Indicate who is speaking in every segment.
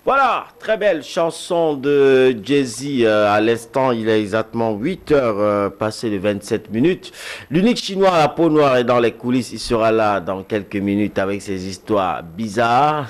Speaker 1: Voilà, très belle chanson de Jay-Z. À l'instant, il est exactement 8 heures passées de 27 minutes. L'unique chinois à la peau noire est dans les coulisses. Il sera là dans quelques minutes avec ses histoires bizarres.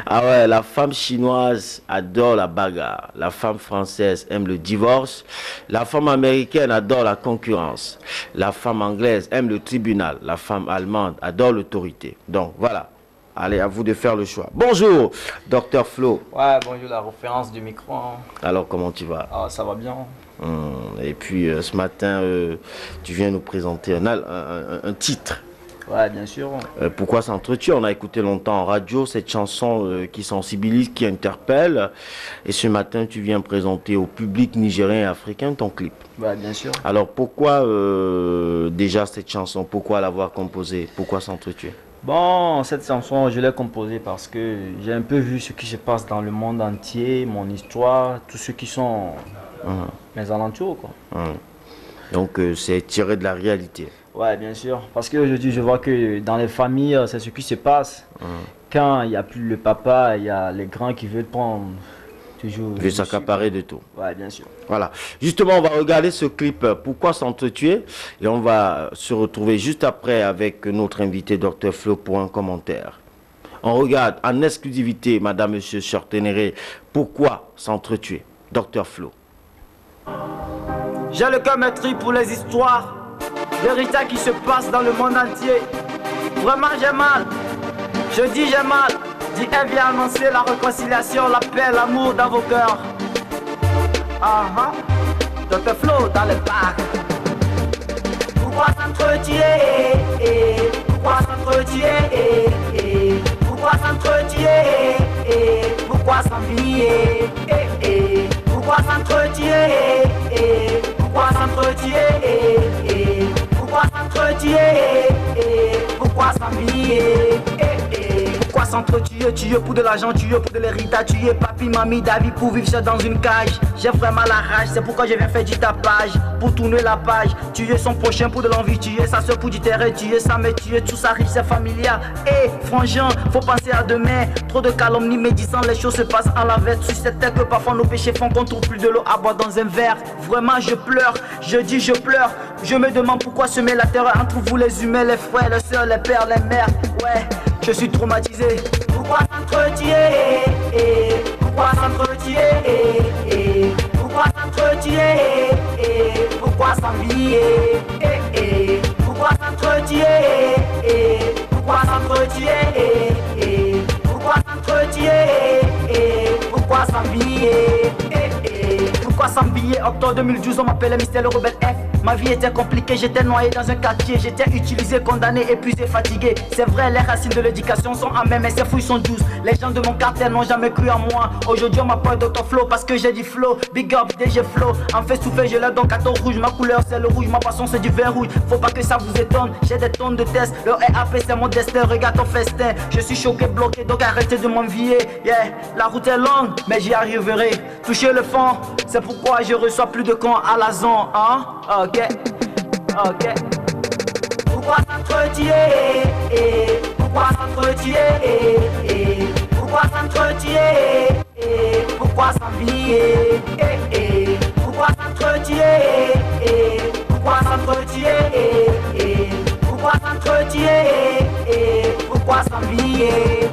Speaker 1: Ah ouais, la femme chinoise adore la bagarre. La femme française aime le divorce. La femme américaine adore la concurrence. La femme anglaise aime le tribunal. La femme allemande adore l'autorité. Donc voilà. Allez, à vous de faire le choix. Bonjour, Docteur Flo.
Speaker 2: Ouais, bonjour, la référence du micro. Hein.
Speaker 1: Alors, comment tu vas?
Speaker 2: Ah, ça va bien.
Speaker 1: Et puis, ce matin, tu viens nous présenter un titre.
Speaker 2: Ouais, bien sûr.
Speaker 1: Pourquoi s'entretuer? On a écouté longtemps en radio cette chanson qui sensibilise, qui interpelle. Et ce matin, tu viens présenter au public nigérien et africain ton clip.
Speaker 2: Ouais, bien sûr.
Speaker 1: Alors, pourquoi déjà cette chanson? Pourquoi l'avoir composée? Pourquoi s'entretuer?
Speaker 2: Bon, cette chanson, je l'ai composée parce que j'ai un peu vu ce qui se passe dans le monde entier, mon histoire, tous ceux qui sont mes alentours, quoi.
Speaker 1: Donc, c'est tiré de la réalité.
Speaker 2: Ouais, bien sûr. Parce qu'aujourd'hui, je vois que dans les familles, c'est ce qui se passe. Quand il n'y a plus le papa, il y a les grands qui veulent prendre toujours...
Speaker 1: Je vais s'accaparer de tout.
Speaker 2: Ouais, bien sûr.
Speaker 1: Voilà. Justement, on va regarder ce clip Pourquoi s'entretuer et on va se retrouver juste après avec notre invité Dr Flo pour un commentaire. On regarde en exclusivité, madame, monsieur, sœur Ténéré, Pourquoi s'entretuer? Dr Flo.
Speaker 2: J'ai le cœur meurtri pour les histoires, véritables qui se passent dans le monde entier. Vraiment, j'ai mal. Je dis j'ai mal. Dis, elle vient annoncer la réconciliation, la paix, l'amour dans vos cœurs. Dr Flo dans le parc. Pourquoi s'entretuer? Pourquoi s'entretuer? Pourquoi s'entretuer? Pourquoi s'envier? Pourquoi s'entretuer? Pourquoi s'entretuer? Pourquoi s'entretuer? Pourquoi s'envier? Pourquoi s'entretuer? Tuer pour de l'argent, tuer pour de l'héritage, tuer papi, mamie, David pour vivre seul dans une cage. J'ai vraiment la rage, c'est pourquoi je viens faire du tapage. Pour tourner la page, tuer son prochain pour de l'envie, tuer sa soeur pour du terrain, tuer sa mère, tuer tout ça riche, c'est familial. Frangin, faut penser à demain. Trop de calomnies médisant, les choses se passent en l'envers. Sur cette terre que parfois nos péchés font qu'on trouve plus de l'eau à boire dans un verre. Vraiment je pleure, je dis je pleure. Je me demande pourquoi semer la terreur entre vous les humains, les frères, les soeurs, les pères, les mères. Ouais, je suis traumatisé. Pourquoi s'entretuer? Pourquoi s'entretuer? Pourquoi s'entretuer? Pourquoi s'envier? Pourquoi s'entretuer? Pourquoi s'entretuer? Pourquoi s'entretuer? Pourquoi s'envier? Pourquoi s'embiller? Octobre 2012, on m'appelait Mister le rebelle F. Ma vie était compliquée, j'étais noyé dans un quartier. J'étais utilisé, condamné, épuisé, fatigué. C'est vrai, les racines de l'éducation sont amères, mais ces fouilles sont douces. Les gens de mon quartier n'ont jamais cru en moi. Aujourd'hui on m'appelle Dr Flo parce que j'ai dit flow. Big up, DG Flow. En fait souffler, je l'ai donc carton rouge. Ma couleur c'est le rouge, ma passion c'est du vin rouge. Faut pas que ça vous étonne, j'ai des tonnes de tests. Le RAP c'est mon destin, regarde ton festin. Je suis choqué, bloqué, donc arrêtez de m'envier. Yeah, la route est longue, mais j'y arriverai. Toucher le fond, c'est pourquoi je reçois plus de cons à la zone, hein? Ok. Pourquoi s'entretuer? Pourquoi s'entretuer? Pourquoi s'entretuer? Pourquoi s'envier? Pourquoi s'entretuer? Pourquoi s'entretuer? Pourquoi s'entretuer? Pourquoi s'envier?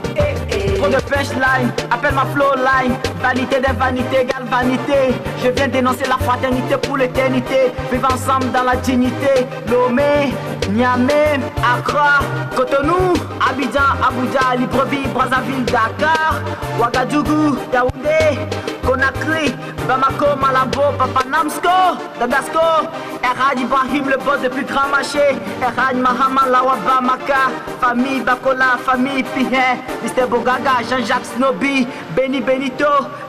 Speaker 2: Trop de punchline, appelle ma flow line. Vanité des vanités égale vanité. Je viens dénoncer la fraternité pour l'éternité. Vivre ensemble dans la dignité. Lomé, Niamey, Accra, Cotonou, Abidjan, Abuja, Libreville, Brazzaville, Dakar, Ouagadougou, Yaoundé, Conakry, Bamako, Malabo, Papanamsko, Dadasko, Erhad Ibrahim, le boss le plus grand marché. Erhad Mahama, Lawaba, Maka, famille Bakola, famille Pihen, Mr. Bogaga, Jean-Jacques Snoby, Benny Benito,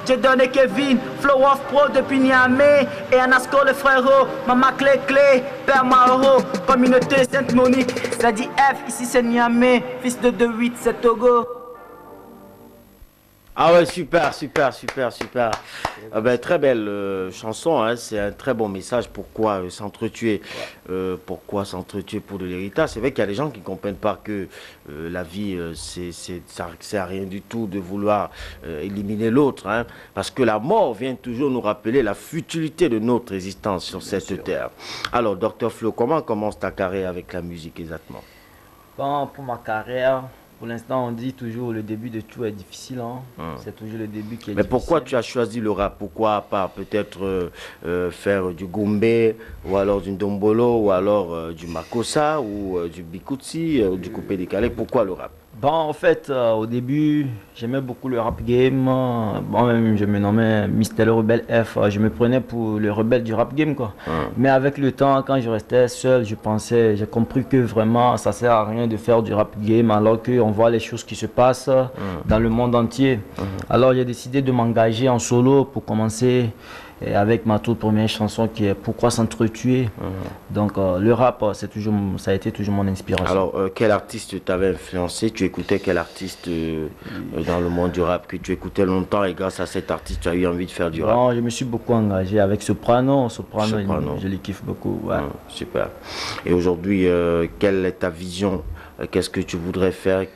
Speaker 2: Jedone Kevin, Flow of Pro depuis Niamey, et Anasco le frérot, Mama Clé Clé, Père Mauro, communauté Sainte-Monique, ça dit F, ici c'est Niamey, fils de 2-8, c'est Togo.
Speaker 1: Ah ouais, super. Ah ben, très belle chanson, hein, c'est un très bon message. Pourquoi s'entretuer? Pourquoi s'entretuer pour de l'héritage? C'est vrai qu'il y a des gens qui ne comprennent pas que la vie, ça ne sert à rien du tout de vouloir éliminer l'autre, hein, parce que la mort vient toujours nous rappeler la futilité de notre existence sur cette terre. Alors, Dr Flo, comment commence ta carrière avec la musique exactement?
Speaker 3: Bon, pour ma carrière, pour l'instant, on dit toujours le début de tout est difficile. Hein. C'est toujours le début qui est
Speaker 1: Mais
Speaker 3: difficile.
Speaker 1: pourquoi tu as choisi le rap? Pourquoi pas peut-être faire du goumbé, ou alors du ndombolo, ou alors du makossa, ou du bikutsi, du coupé décalé? Pourquoi le rap?
Speaker 3: Bon, en fait, au début, j'aimais beaucoup le rap game. Bon, même, je me nommais Mister le Rebelle F. Je me prenais pour le rebelle du rap game, quoi. Mais avec le temps, quand je restais seul, j'ai compris que vraiment, ça sert à rien de faire du rap game alors qu'on voit les choses qui se passent dans le monde entier. Alors, j'ai décidé de m'engager en solo pour commencer. Et avec ma toute première chanson qui est Pourquoi s'entretuer. Donc le rap, ça a été toujours mon inspiration.
Speaker 1: Alors, quel artiste t'avait influencé? Tu écoutais quel artiste dans le monde du rap que tu écoutais longtemps et grâce à cet artiste, tu as eu envie de faire du rap?
Speaker 3: Bon, je me suis beaucoup engagé avec Soprano. Je les kiffe beaucoup. Ouais.
Speaker 1: Super. Et aujourd'hui, quelle est ta vision? Qu'est-ce que tu voudrais faire?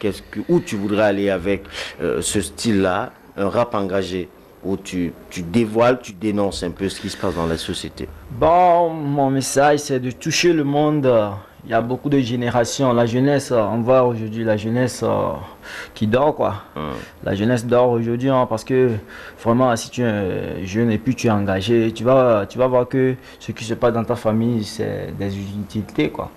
Speaker 1: Où tu voudrais aller avec ce style-là, un rap engagé? Où tu dévoiles, tu dénonces un peu ce qui se passe dans la société?
Speaker 3: Bon, mon message, c'est de toucher le monde. Il y a beaucoup de générations. La jeunesse, on voit aujourd'hui la jeunesse qui dort, quoi. La jeunesse dort aujourd'hui, hein, parce que vraiment, si tu es jeune et puis tu es engagé, tu vas voir que ce qui se passe dans ta famille, c'est des inutilités, quoi.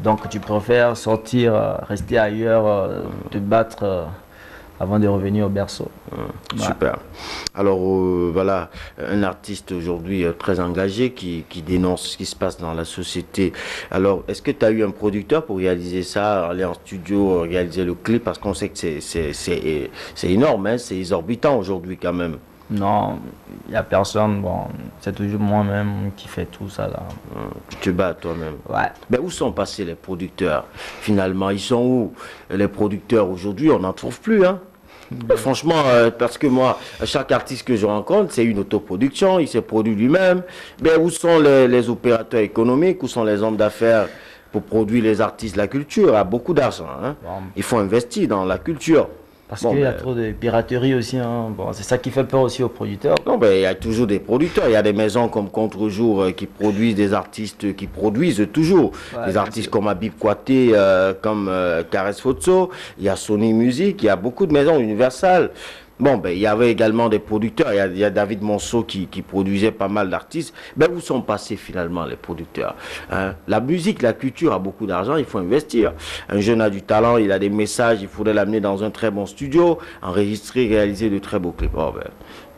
Speaker 3: Donc, tu préfères sortir, rester ailleurs, te battre avant de revenir au berceau.
Speaker 1: Super. Alors voilà, un artiste aujourd'hui très engagé qui dénonce ce qui se passe dans la société. Alors, est-ce que tu as eu un producteur pour réaliser ça, aller en studio, réaliser le clip? Parce qu'on sait que c'est énorme, hein, c'est exorbitant aujourd'hui quand même.
Speaker 3: Non, il n'y a personne. Bon, c'est toujours moi-même qui fait tout ça là.
Speaker 1: Tu te bats toi-même.
Speaker 3: Ouais.
Speaker 1: Mais où sont passés les producteurs? Finalement, ils sont où? Les producteurs aujourd'hui, on n'en trouve plus, hein? Franchement, parce que moi, chaque artiste que je rencontre, c'est une autoproduction, il se produit lui-même. Mais où sont les opérateurs économiques? Où sont les hommes d'affaires pour produire les artistes? La culture a beaucoup d'argent, hein? Il faut investir dans la culture.
Speaker 3: Parce qu'il y a trop de piraterie aussi. Hein. Bon, c'est ça qui fait peur aussi aux producteurs.
Speaker 1: Non, il y a toujours des producteurs. Il y a des maisons comme Contre-Jour qui produisent des artistes qui produisent toujours. Des artistes comme Habib Kouaté, comme Kares Fotso. Il y a Sony Music. Il y a beaucoup de maisons Universal. Bon, il y avait également des producteurs. Il y a David Monceau qui produisait pas mal d'artistes. Où sont passés finalement les producteurs, hein? La musique, la culture a beaucoup d'argent, il faut investir. Un jeune a du talent, il a des messages, il faudrait l'amener dans un très bon studio, enregistrer, réaliser de très beaux clips.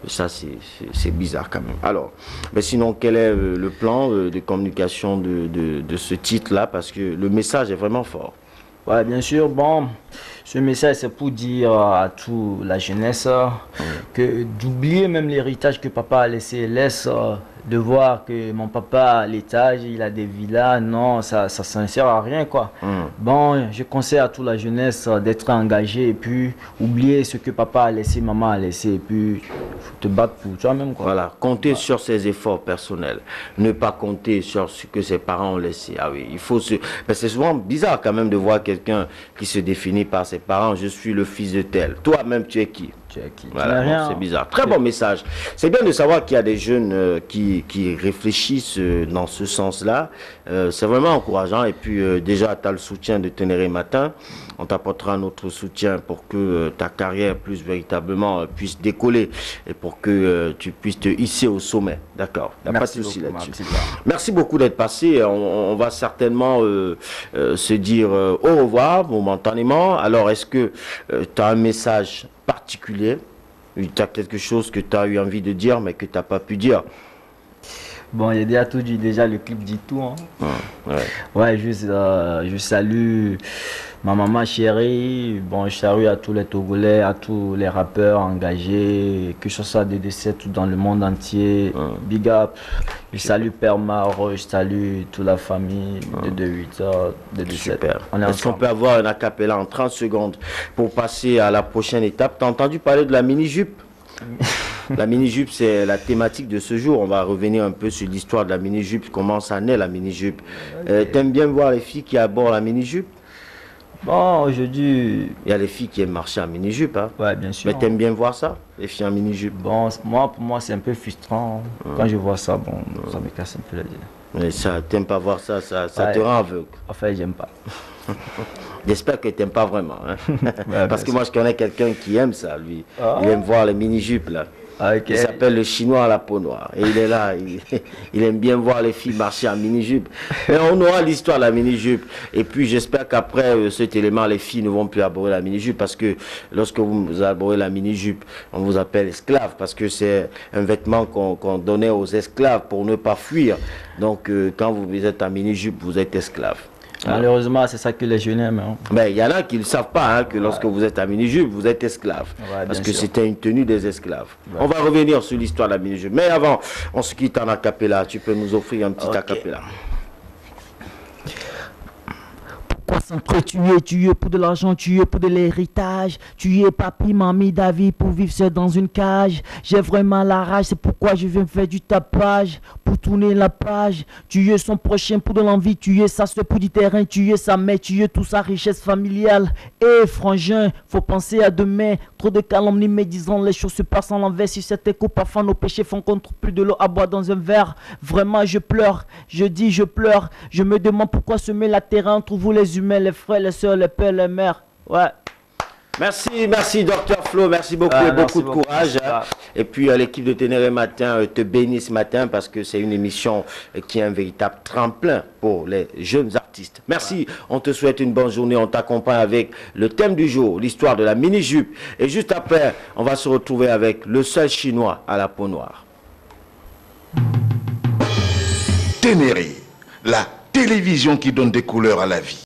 Speaker 1: Ça, c'est bizarre quand même. Alors, mais sinon, quel est le plan de communication de ce titre-là? Parce que le message est vraiment fort.
Speaker 3: Ouais, bien sûr. Bon, ce message, c'est pour dire à toute la jeunesse que d'oublier même l'héritage que papa a laissé. Laisse de voir que mon papa a l'étage, il a des villas. Non, ça ne sert à rien, quoi. Bon, je conseille à toute la jeunesse d'être engagée et puis oublier ce que papa a laissé, maman a laissé. Et puis, faut te battre pour toi-même, quoi.
Speaker 1: Voilà, compter sur ses efforts personnels. Ne pas compter sur ce que ses parents ont laissé. Ah oui, il faut se... c'est souvent bizarre quand même de voir quelqu'un qui se définit par ses parents. Je suis le fils de tel. Toi-même, tu es qui? Voilà, c'est bizarre. Très bon message. C'est bien de savoir qu'il y a des jeunes qui réfléchissent dans ce sens-là. C'est vraiment encourageant. Et puis déjà, tu as le soutien de Ténéré Matin. On t'apportera notre soutien pour que ta carrière plus véritablement puisse décoller et pour que tu puisses te hisser au sommet. D'accord. Il n'y a pas de souci là-dessus. Merci beaucoup d'être passé. On va certainement se dire au revoir momentanément. Alors, est-ce que tu as un message particulier? Tu as quelque chose que tu as eu envie de dire mais que tu n'as pas pu dire?
Speaker 3: Bon, il y a déjà tout dit. Déjà, le clip dit tout. Hein. Ouais, je salue Ma maman chérie, bon, je salue à tous les Togolais, à tous les rappeurs engagés, que ce soit DD7 ou dans le monde entier. Big up. Je salue Père Maro, je salue toute la famille de 8h, de 17.
Speaker 1: Super.
Speaker 3: On est
Speaker 1: Est-ce qu'on
Speaker 3: ensemble.
Speaker 1: peut avoir un acapella en 30 secondes pour passer à la prochaine étape? T'as entendu parler de la mini-jupe? La mini-jupe, c'est la thématique de ce jour. On va revenir un peu sur l'histoire de la mini-jupe, comment ça naît la mini-jupe. T'aimes bien voir les filles qui abordent la mini-jupe?
Speaker 3: Bon, aujourd'hui,
Speaker 1: Il y a les filles qui aiment marcher en mini-jupe, hein?
Speaker 3: ouais, bien sûr.
Speaker 1: Mais t'aimes bien voir ça, les filles en mini-jupe?
Speaker 3: Bon, pour moi, c'est un peu frustrant. Quand je vois ça, bon, ça me casse un peu la vie.
Speaker 1: Mais ça, t'aimes pas voir ça, ça
Speaker 3: Ouais.
Speaker 1: te rend aveugle.
Speaker 3: Enfin, j'aime pas.
Speaker 1: J'espère que t'aimes pas vraiment, hein?
Speaker 3: Ouais,
Speaker 1: Parce que
Speaker 3: bien
Speaker 1: moi, je connais quelqu'un qui aime ça, lui.
Speaker 3: Ah.
Speaker 1: Il aime voir les mini-jupes, là.
Speaker 3: Ok.
Speaker 1: Il s'appelle le Chinois à la peau noire. Et il est là, il aime bien voir les filles marcher en mini-jupe. Mais on aura l'histoire de la mini-jupe. Et puis j'espère qu'après cet élément, les filles ne vont plus aborder la mini-jupe. Parce que lorsque vous abordez la mini-jupe, on vous appelle esclave. Parce que c'est un vêtement qu'on donnait aux esclaves pour ne pas fuir. Donc quand vous êtes en mini-jupe, vous êtes esclave.
Speaker 3: Malheureusement, c'est ça que les jeunes aiment. Hein.
Speaker 1: Mais il y en a qui ne savent pas, hein, que lorsque vous êtes à mini-jupe, vous êtes esclave.
Speaker 3: Ouais,
Speaker 1: parce
Speaker 3: bien
Speaker 1: que
Speaker 3: sûr.
Speaker 1: c'était une tenue des esclaves. On va revenir sur l'histoire de la mini-jupe. Mais avant, on se quitte en acapella. Tu peux nous offrir un petit acapella.
Speaker 4: Pourquoi s'entretuer? Tu es pour de l'argent, tu es pour de l'héritage. Tu es papi, mamie, David pour vivre seul dans une cage. J'ai vraiment la rage, c'est pourquoi je viens faire du tapage. Pour tourner la page, tu es son prochain pour de l'envie. Tu es sa soeur pour du terrain, tu es sa mère, tu es toute sa richesse familiale. Eh frangin, faut penser à demain. Trop de calomnies médisant les choses se passent en l'envers. Si c'était coup, parfois nos péchés font contre plus de l'eau à boire dans un verre. Vraiment je pleure, je dis je pleure. Je me demande pourquoi semer la terre entre vous les humains, les frères, les soeurs, les pères, les mères. Ouais.
Speaker 1: Merci Dr Flo, merci beaucoup et
Speaker 3: merci
Speaker 1: beaucoup de
Speaker 3: beaucoup.
Speaker 1: courage. Hein. Et puis l'équipe de Ténéré Matin te bénit ce matin parce que c'est une émission qui est un véritable tremplin pour les jeunes artistes. Merci, on te souhaite une bonne journée, on t'accompagne avec le thème du jour, l'histoire de la mini-jupe. Et juste après, on va se retrouver avec le seul Chinois à la peau noire.
Speaker 5: Ténéré, la télévision qui donne des couleurs à la vie.